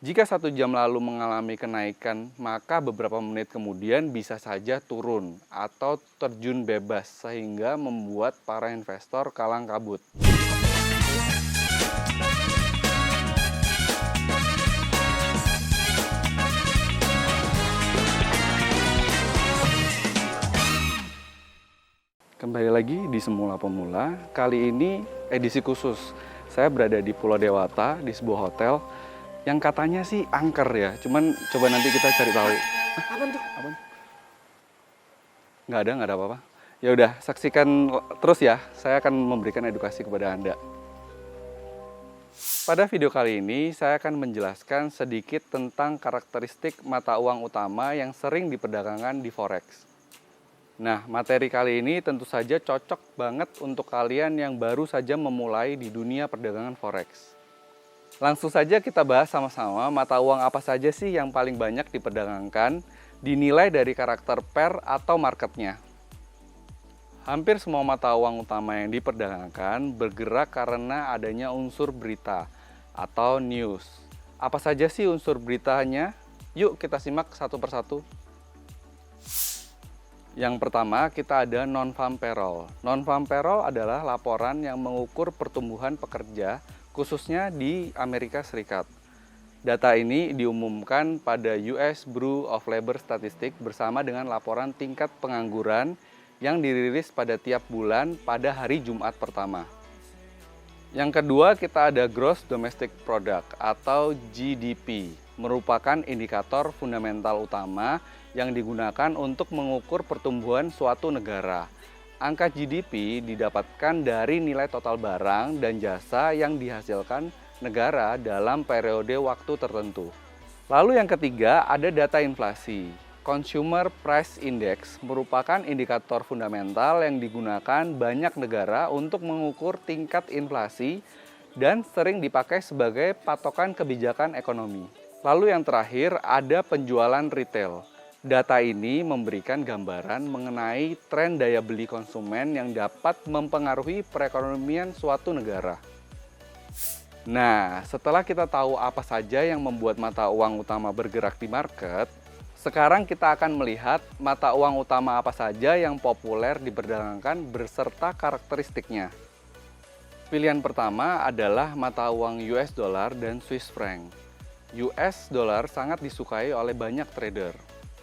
Jika 1 jam lalu mengalami kenaikan, maka beberapa menit kemudian bisa saja turun atau terjun bebas sehingga membuat para investor kalang kabut. Kembali lagi di Semula Pemula, kali ini edisi khusus. Saya berada di Pulau Dewata, di sebuah hotel yang katanya sih angker ya, cuman coba nanti kita cari tahu. Apaan tuh? Apaan? Nggak ada apa-apa. Ya udah, saksikan terus ya, saya akan memberikan edukasi kepada Anda. Pada video kali ini, saya akan menjelaskan sedikit tentang karakteristik mata uang utama yang sering diperdagangkan di Forex. Nah, materi kali ini tentu saja cocok banget untuk kalian yang baru saja memulai di dunia perdagangan Forex. Langsung saja kita bahas sama-sama mata uang apa saja sih yang paling banyak diperdagangkan, dinilai dari karakter pair atau marketnya. Hampir semua mata uang utama yang diperdagangkan bergerak karena adanya unsur berita atau news. Apa saja sih unsur beritanya? Yuk kita simak satu persatu. Yang pertama, kita ada non-farm payroll. Non-farm payroll adalah laporan yang mengukur pertumbuhan pekerja, khususnya di Amerika Serikat. Data ini diumumkan pada US Bureau of Labor Statistics bersama dengan laporan tingkat pengangguran yang dirilis pada tiap bulan pada hari Jumat pertama. Yang kedua, kita ada Gross Domestic Product atau GDP, merupakan indikator fundamental utama yang digunakan untuk mengukur pertumbuhan suatu negara. Angka GDP didapatkan dari nilai total barang dan jasa yang dihasilkan negara dalam periode waktu tertentu. Lalu yang ketiga ada data inflasi. Consumer Price Index merupakan indikator fundamental yang digunakan banyak negara untuk mengukur tingkat inflasi dan sering dipakai sebagai patokan kebijakan ekonomi. Lalu yang terakhir ada penjualan retail. Data ini memberikan gambaran mengenai tren daya beli konsumen yang dapat mempengaruhi perekonomian suatu negara. Nah, setelah kita tahu apa saja yang membuat mata uang utama bergerak di market, sekarang kita akan melihat mata uang utama apa saja yang populer diperdagangkan berserta karakteristiknya. Pilihan pertama adalah mata uang US dollar dan Swiss franc. US dollar sangat disukai oleh banyak trader.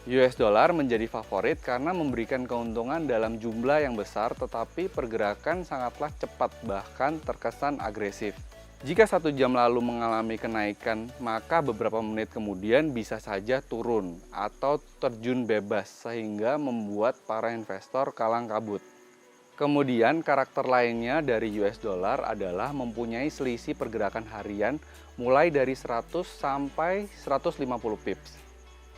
US dollar menjadi favorit karena memberikan keuntungan dalam jumlah yang besar tetapi pergerakan sangatlah cepat bahkan terkesan agresif. Jika 1 jam lalu mengalami kenaikan, maka beberapa menit kemudian bisa saja turun atau terjun bebas sehingga membuat para investor kalang kabut. Kemudian karakter lainnya dari US dollar adalah mempunyai selisih pergerakan harian mulai dari 100 sampai 150 pips.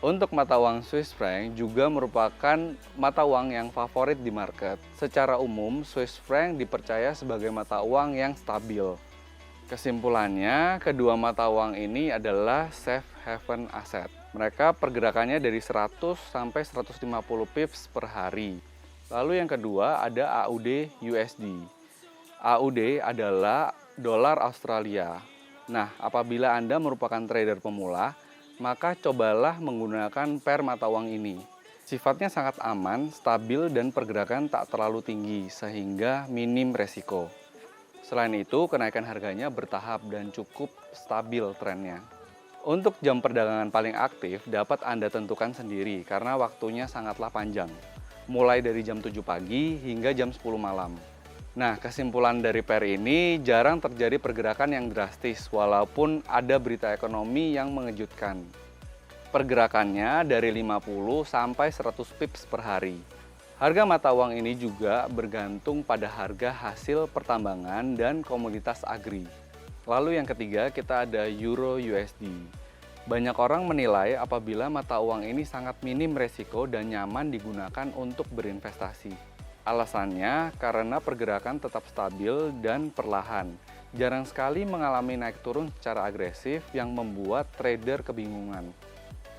Untuk mata uang Swiss franc juga merupakan mata uang yang favorit di market. Secara umum, Swiss franc dipercaya sebagai mata uang yang stabil. Kesimpulannya, kedua mata uang ini adalah safe haven asset. Mereka pergerakannya dari 100 sampai 150 pips per hari. Lalu yang kedua ada AUD USD. AUD adalah dolar Australia. Nah, apabila Anda merupakan trader pemula, maka cobalah menggunakan pair mata uang ini. Sifatnya sangat aman, stabil, dan pergerakan tak terlalu tinggi, sehingga minim resiko. Selain itu, kenaikan harganya bertahap dan cukup stabil trennya. Untuk jam perdagangan paling aktif dapat Anda tentukan sendiri karena waktunya sangatlah panjang. Mulai dari jam 7 pagi hingga jam 10 malam. Nah, kesimpulan dari pair ini jarang terjadi pergerakan yang drastis walaupun ada berita ekonomi yang mengejutkan. Pergerakannya dari 50 sampai 100 pips per hari. Harga mata uang ini juga bergantung pada harga hasil pertambangan dan komoditas agri. Lalu yang ketiga kita ada Euro USD. Banyak orang menilai apabila mata uang ini sangat minim resiko dan nyaman digunakan untuk berinvestasi. Alasannya karena pergerakan tetap stabil dan perlahan. Jarang sekali mengalami naik turun secara agresif yang membuat trader kebingungan.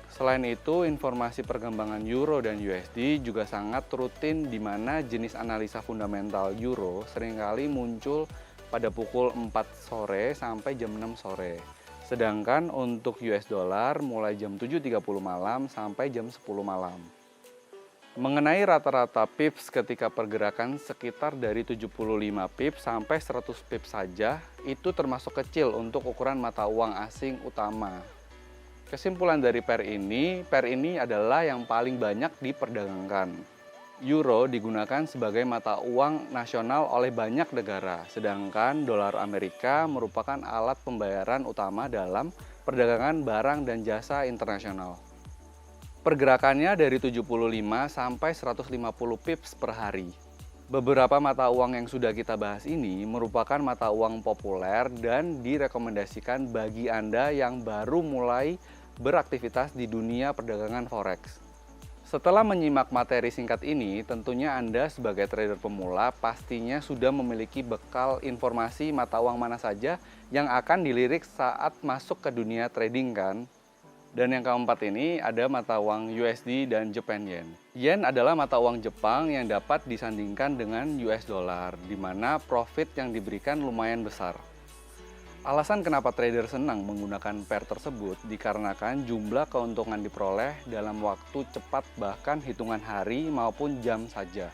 Selain itu, informasi perkembangan Euro dan USD juga sangat rutin di mana jenis analisa fundamental Euro seringkali muncul pada pukul 4 sore sampai jam 6 sore. Sedangkan untuk US dollar mulai jam 7.30 malam sampai jam 10 malam. Mengenai rata-rata pips ketika pergerakan sekitar dari 75 pips sampai 100 pips saja, itu termasuk kecil untuk ukuran mata uang asing utama. Kesimpulan dari pair ini adalah yang paling banyak diperdagangkan. Euro digunakan sebagai mata uang nasional oleh banyak negara, sedangkan dolar Amerika merupakan alat pembayaran utama dalam perdagangan barang dan jasa internasional. Pergerakannya dari 75 sampai 150 pips per hari. Beberapa mata uang yang sudah kita bahas ini merupakan mata uang populer dan direkomendasikan bagi Anda yang baru mulai beraktivitas di dunia perdagangan forex. Setelah menyimak materi singkat ini, tentunya Anda sebagai trader pemula pastinya sudah memiliki bekal informasi mata uang mana saja yang akan dilirik saat masuk ke dunia trading kan? Dan yang keempat ini ada mata uang USD dan Japan Yen. Yen adalah mata uang Jepang yang dapat disandingkan dengan US dollar, di mana profit yang diberikan lumayan besar. Alasan kenapa trader senang menggunakan pair tersebut dikarenakan jumlah keuntungan diperoleh dalam waktu cepat bahkan hitungan hari maupun jam saja.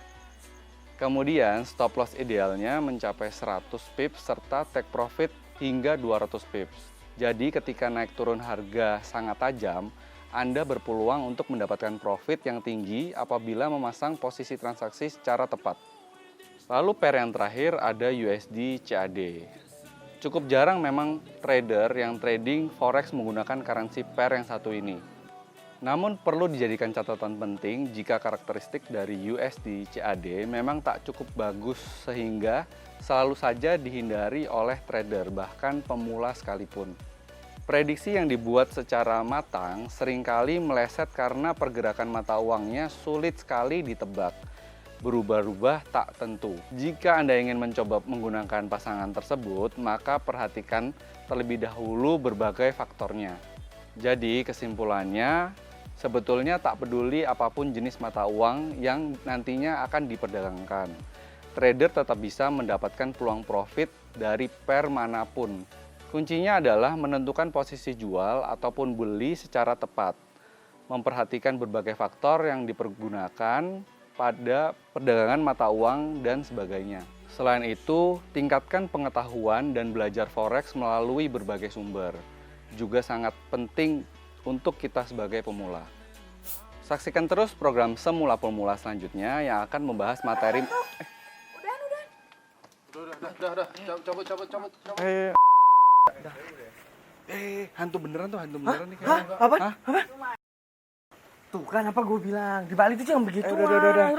Kemudian stop loss idealnya mencapai 100 pips serta take profit hingga 200 pips. Jadi ketika naik turun harga sangat tajam, Anda berpeluang untuk mendapatkan profit yang tinggi apabila memasang posisi transaksi secara tepat. Lalu pair yang terakhir ada USD CAD. Cukup jarang memang trader yang trading forex menggunakan currency pair yang satu ini. Namun perlu dijadikan catatan penting jika karakteristik dari USD CAD memang tak cukup bagus sehingga selalu saja dihindari oleh trader bahkan pemula sekalipun. Prediksi yang dibuat secara matang seringkali meleset karena pergerakan mata uangnya sulit sekali ditebak. Berubah-ubah tak tentu. Jika Anda ingin mencoba menggunakan pasangan tersebut, maka perhatikan terlebih dahulu berbagai faktornya. Jadi kesimpulannya, sebetulnya tak peduli apapun jenis mata uang yang nantinya akan diperdagangkan. Trader tetap bisa mendapatkan peluang profit dari pair manapun. Kuncinya adalah menentukan posisi jual ataupun beli secara tepat. Memperhatikan berbagai faktor yang dipergunakan pada perdagangan mata uang dan sebagainya. Selain itu, tingkatkan pengetahuan dan belajar forex melalui berbagai sumber. Juga sangat penting untuk kita sebagai pemula. Saksikan terus program Semula Pemula selanjutnya yang akan membahas materi... Udah, cabut. Hantu beneran nih kayaknya. Hah? Apa? Tuh kan apa gue bilang, di Bali itu jangan begitu. Udah.